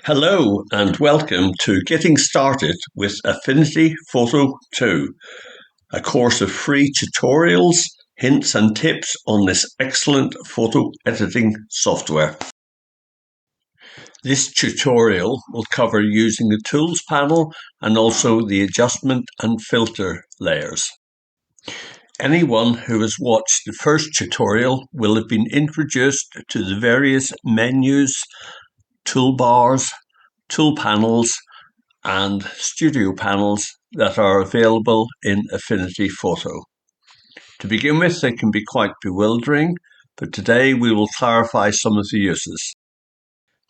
Hello and welcome to Getting Started with Affinity Photo 2, a course of free tutorials, hints and tips on this excellent photo editing software. This tutorial will cover using the Tools panel and also the adjustment and filter layers. Anyone who has watched the first tutorial will have been introduced to the various menus, toolbars, tool panels and studio panels that are available in Affinity Photo. To begin with, they can be quite bewildering, but today we will clarify some of the uses.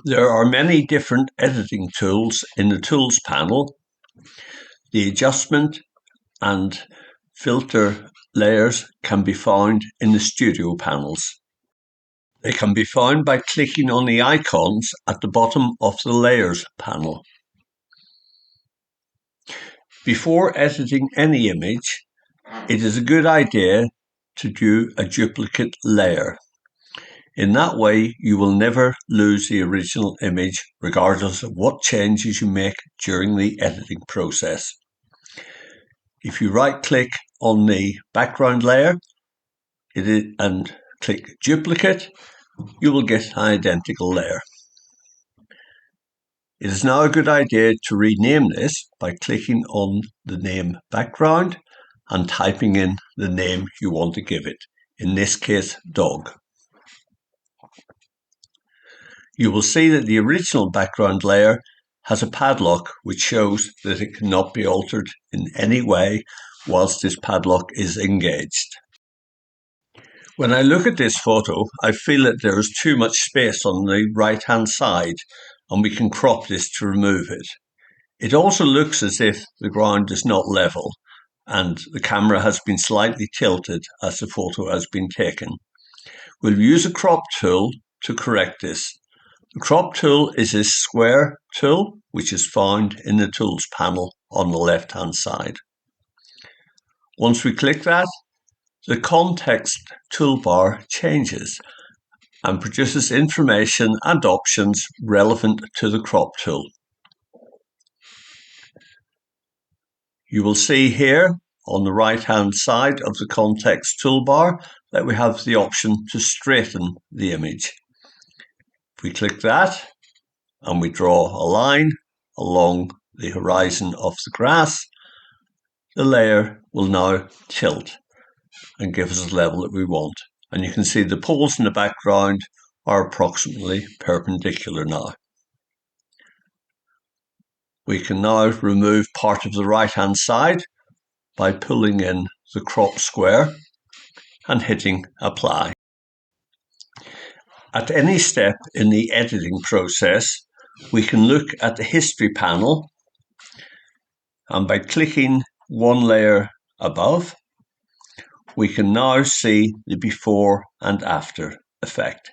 There are many different editing tools in the Tools panel. The adjustment and filter layers can be found in the studio panels. They can be found by clicking on the icons at the bottom of the Layers panel. Before editing any image, it is a good idea to do a duplicate layer. In that way, you will never lose the original image, regardless of what changes you make during the editing process. If you right-click on the background layer and click Duplicate, you will get an identical layer. It is now a good idea to rename this by clicking on the name Background and typing in the name you want to give it, in this case, Dog. You will see that the original background layer has a padlock which shows that it cannot be altered in any way whilst this padlock is engaged. When I look at this photo, I feel that there is too much space on the right-hand side, and we can crop this to remove it. It also looks as if the ground is not level, and the camera has been slightly tilted as the photo has been taken. We'll use a crop tool to correct this. The crop tool is this square tool, which is found in the Tools panel on the left-hand side. Once we click that, the context toolbar changes and produces information and options relevant to the crop tool. You will see here on the right-hand side of the context toolbar that we have the option to straighten the image. If we click that and we draw a line along the horizon of the grass, the layer will now tilt and give us the level that we want. And you can see the poles in the background are approximately perpendicular now. We can now remove part of the right-hand side by pulling in the crop square and hitting apply. At any step in the editing process, we can look at the history panel, and by clicking one layer above, we can now see the before and after effect.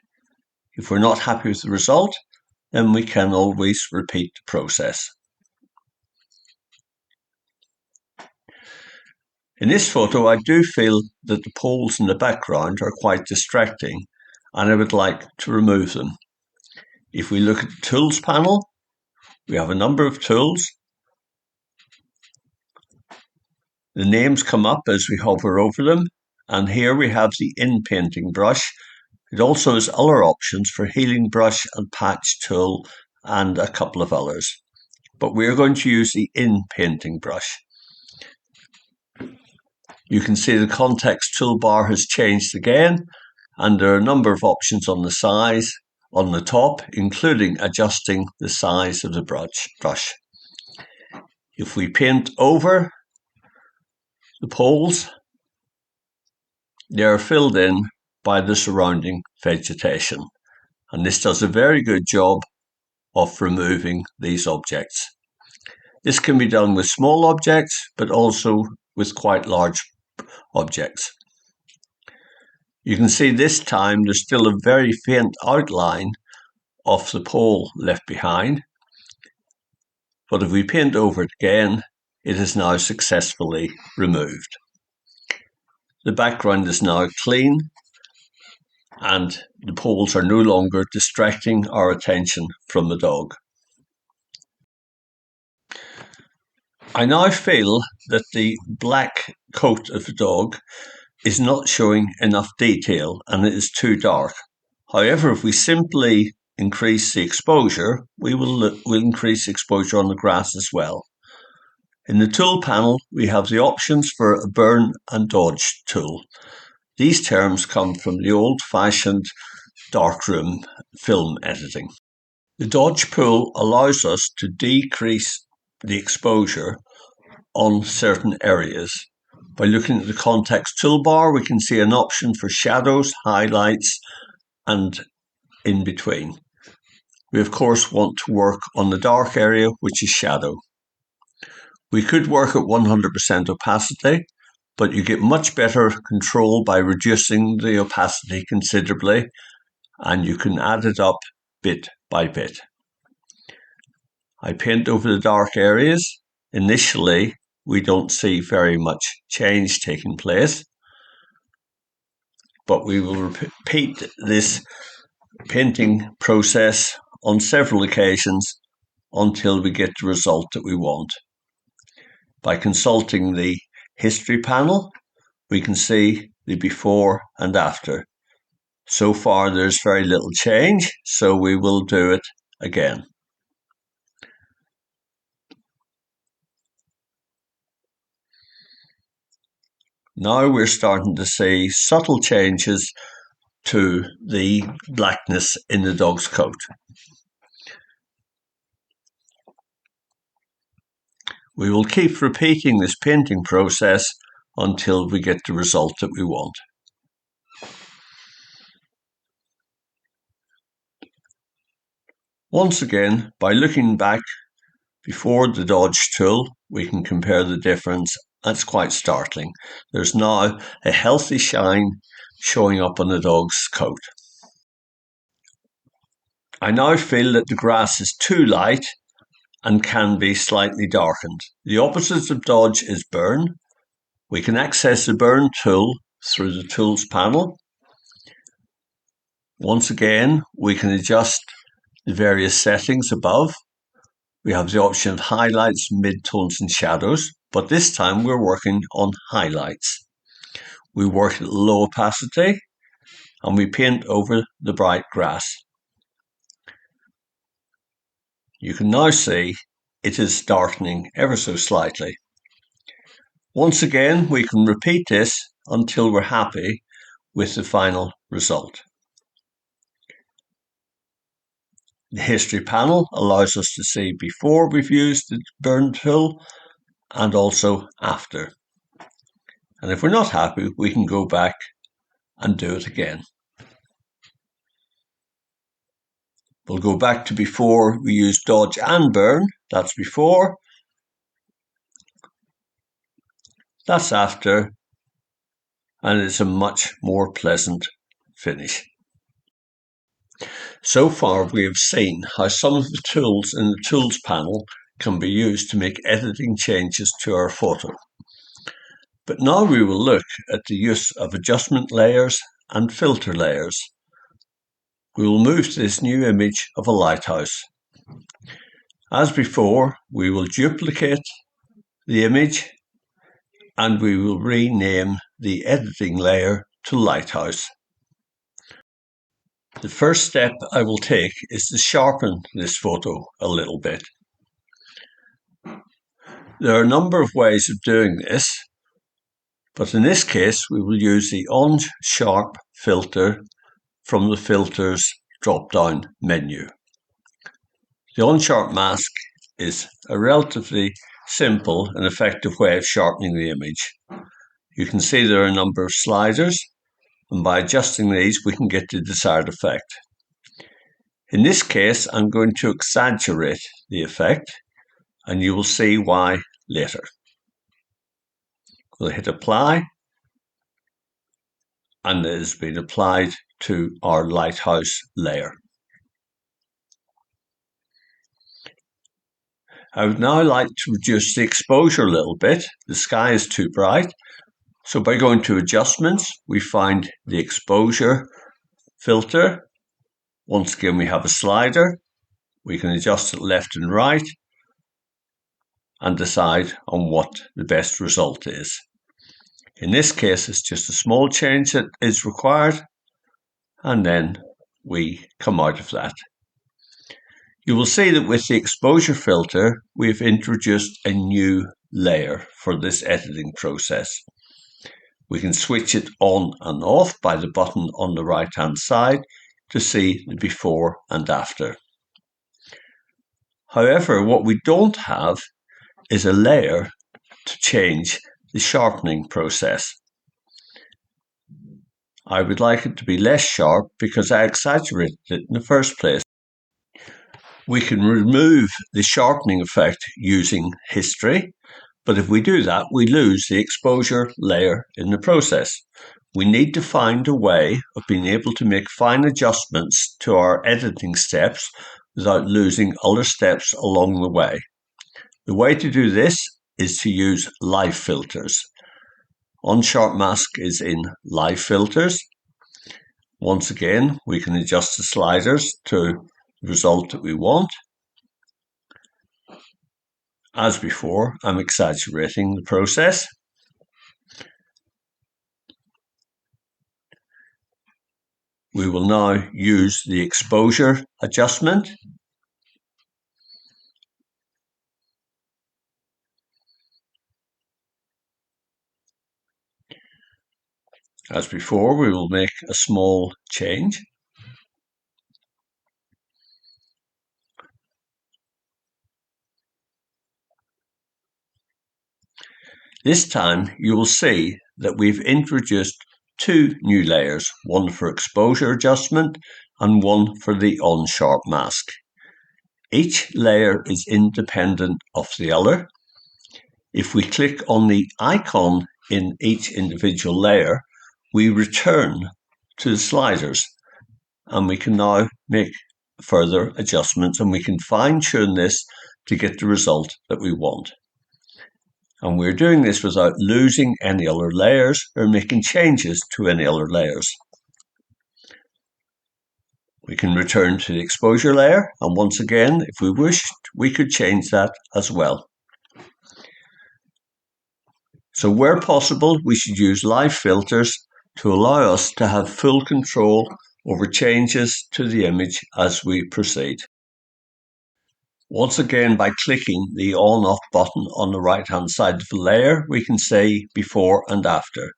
If we're not happy with the result, then we can always repeat the process. In this photo, I do feel that the poles in the background are quite distracting, and I would like to remove them. If we look at the Tools panel, we have a number of tools. The names come up as we hover over them, and here we have the in-painting brush. It also has other options for healing brush and patch tool and a couple of others, but we're going to use the in-painting brush. You can see the context toolbar has changed again, and there are a number of options on the size on the top, including adjusting the size of the brush. If we paint over the poles, they are filled in by the surrounding vegetation, and this does a very good job of removing these objects. This can be done with small objects, but also with quite large objects. You can see this time there's still a very faint outline of the pole left behind, but if we paint over it again, it is now successfully removed. The background is now clean, and the poles are no longer distracting our attention from the dog. I now feel that the black coat of the dog is not showing enough detail and it is too dark. However, if we simply increase the exposure, we'll increase exposure on the grass as well. In the tool panel, we have the options for a burn and dodge tool. These terms come from the old-fashioned darkroom film editing. The dodge tool allows us to decrease the exposure on certain areas. By looking at the context toolbar, we can see an option for shadows, highlights, and in between. We of course want to work on the dark area, which is shadow. We could work at 100% opacity, but you get much better control by reducing the opacity considerably, and you can add it up bit by bit. I paint over the dark areas. Initially, we don't see very much change taking place, but we will repeat this painting process on several occasions until we get the result that we want. By consulting the history panel, we can see the before and after. So far, there's very little change, so we will do it again. Now we're starting to see subtle changes to the blackness in the dog's coat. We will keep repeating this painting process until we get the result that we want. Once again, by looking back before the dodge tool, we can compare the difference. That's quite startling. There's now a healthy shine showing up on the dog's coat. I now feel that the grass is too light and can be slightly darkened. The opposite of dodge is burn. We can access the burn tool through the tools panel. Once again, we can adjust the various settings above. We have the option of highlights, midtones and shadows, but this time we're working on highlights. We work at low opacity and we paint over the bright grass. You can now see it is darkening ever so slightly. Once again, we can repeat this until we're happy with the final result. The history panel allows us to see before we've used the burn tool and also after. And if we're not happy, we can go back and do it again. We'll go back to before we use dodge and burn. That's before. That's after. And it's a much more pleasant finish. So far, we have seen how some of the tools in the tools panel can be used to make editing changes to our photo. But now we will look at the use of adjustment layers and filter layers. We will move to this new image of a lighthouse. As before, we will duplicate the image and we will rename the editing layer to lighthouse. The first step I will take is to sharpen this photo a little bit. There are a number of ways of doing this, but in this case we will use the On-Sharp filter from the Filters drop-down menu. The On-Sharp mask is a relatively simple and effective way of sharpening the image. You can see there are a number of sliders, and by adjusting these we can get the desired effect. In this case, I'm going to exaggerate the effect, and you will see why later. We'll hit apply, and it has been applied to our lighthouse layer. I would now like to reduce the exposure a little bit. The sky is too bright. So by going to adjustments, we find the exposure filter. Once again, we have a slider. We can adjust it left and right. and decide on what the best result is. In this case, it's just a small change that is required, and then we come out of that. You will see that with the exposure filter, we've introduced a new layer for this editing process. We can switch it on and off by the button on the right hand side to see the before and after. However, what we don't have is a layer to change the sharpening process. I would like it to be less sharp because I exaggerated it in the first place. We can remove the sharpening effect using history, but if we do that, we lose the exposure layer in the process. We need to find a way of being able to make fine adjustments to our editing steps without losing other steps along the way. The way to do this is to use live filters. On-Sharp Mask is in live filters. Once again, we can adjust the sliders to the result that we want. As before, I'm exaggerating the process. We will now use the exposure adjustment. As before, we will make a small change. This time, you will see that we've introduced two new layers, one for exposure adjustment and one for the on-sharp mask. Each layer is independent of the other. If we click on the icon in each individual layer, we return to the sliders, and we can now make further adjustments, and we can fine-tune this to get the result that we want. And we're doing this without losing any other layers or making changes to any other layers. We can return to the exposure layer, and once again, if we wished, we could change that as well. So where possible, we should use live filters to allow us to have full control over changes to the image as we proceed. Once again, by clicking the on-off button on the right-hand side of the layer, we can say before and after.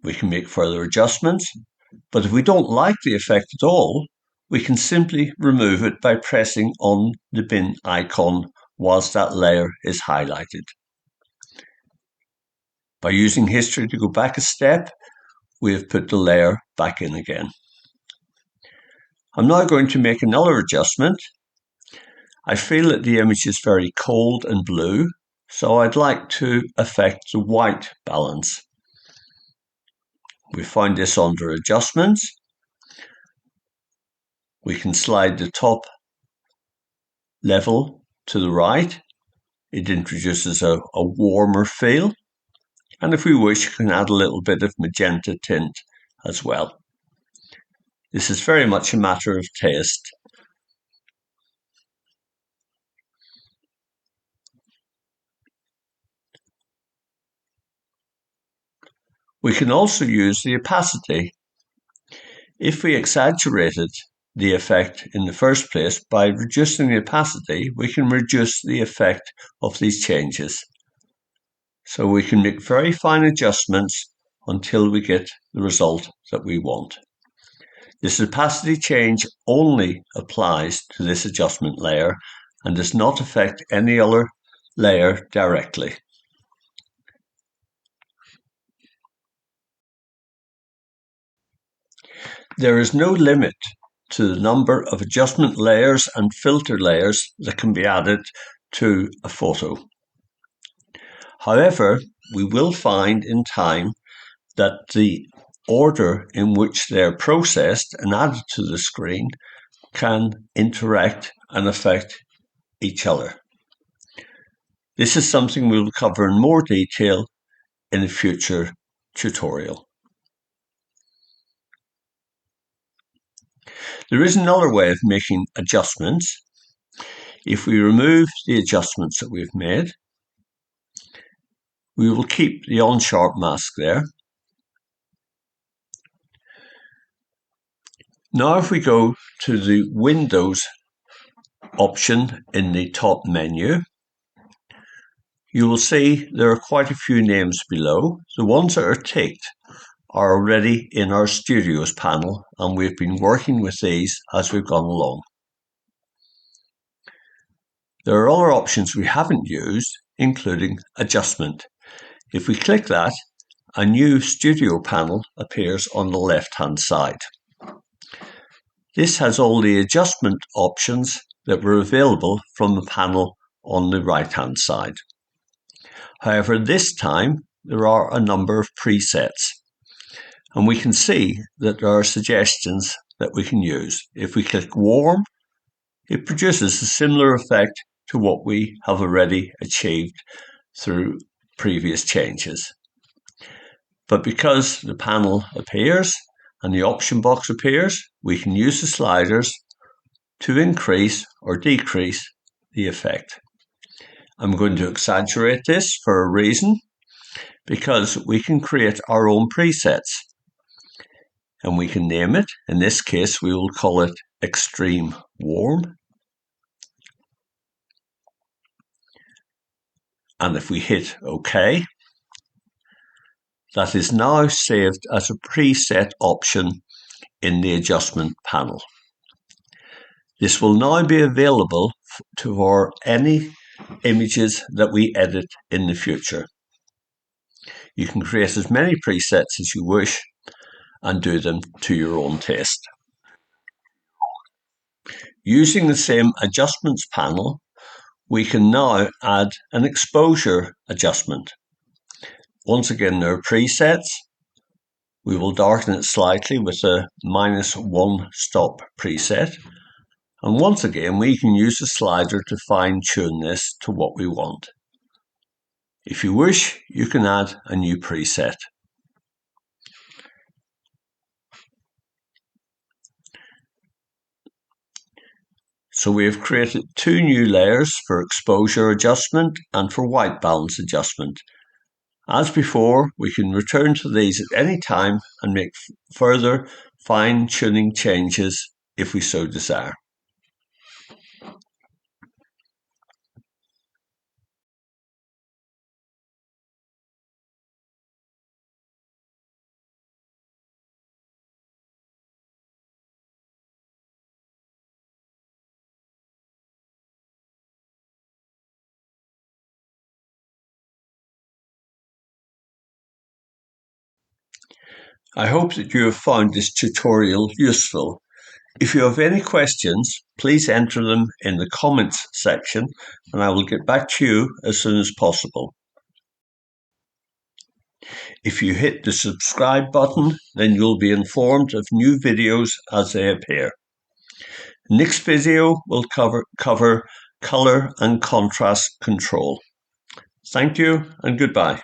We can make further adjustments, but if we don't like the effect at all, we can simply remove it by pressing on the bin icon whilst that layer is highlighted. By using history to go back a step, we have put the layer back in again. I'm now going to make another adjustment. I feel that the image is very cold and blue, so I'd like to affect the white balance. We find this under adjustments. We can slide the top level to the right. It introduces a warmer feel. And if we wish, you can add a little bit of magenta tint as well. This is very much a matter of taste. We can also use the opacity. If we exaggerated the effect in the first place by reducing the opacity, we can reduce the effect of these changes. So we can make very fine adjustments until we get the result that we want. This opacity change only applies to this adjustment layer and does not affect any other layer directly. There is no limit to the number of adjustment layers and filter layers that can be added to a photo. However, we will find in time that the order in which they're processed and added to the screen can interact and affect each other. This is something we'll cover in more detail in a future tutorial. There is another way of making adjustments. If we remove the adjustments that we've made, we will keep the on-sharp mask there. Now if we go to the Windows option in the top menu, you will see there are quite a few names below. The ones that are ticked are already in our Studios panel, and we've been working with these as we've gone along. There are other options we haven't used, including adjustment. If we click that, a new Studio panel appears on the left-hand side. This has all the adjustment options that were available from the panel on the right-hand side. However, this time there are a number of presets, and we can see that there are suggestions that we can use. If we click warm, it produces a similar effect to what we have already achieved through previous changes. But because the panel appears and the option box appears, we can use the sliders to increase or decrease the effect. I'm going to exaggerate this for a reason, because we can create our own presets and we can name it. In this case, we will call it Extreme Warm. And if we hit OK, that is now saved as a preset option in the adjustment panel. This will now be available for any images that we edit in the future. You can create as many presets as you wish and do them to your own taste. Using the same adjustments panel, we can now add an exposure adjustment. Once again, there are presets. We will darken it slightly with a -1 stop preset. And once again, we can use the slider to fine-tune this to what we want. If you wish, you can add a new preset. So we have created two new layers for exposure adjustment and for white balance adjustment. As before, we can return to these at any time and make further fine-tuning changes if we so desire. I hope that you have found this tutorial useful. If you have any questions, please enter them in the comments section and I will get back to you as soon as possible. If you hit the subscribe button, then you'll be informed of new videos as they appear. Next video will cover color and contrast control. Thank you and goodbye.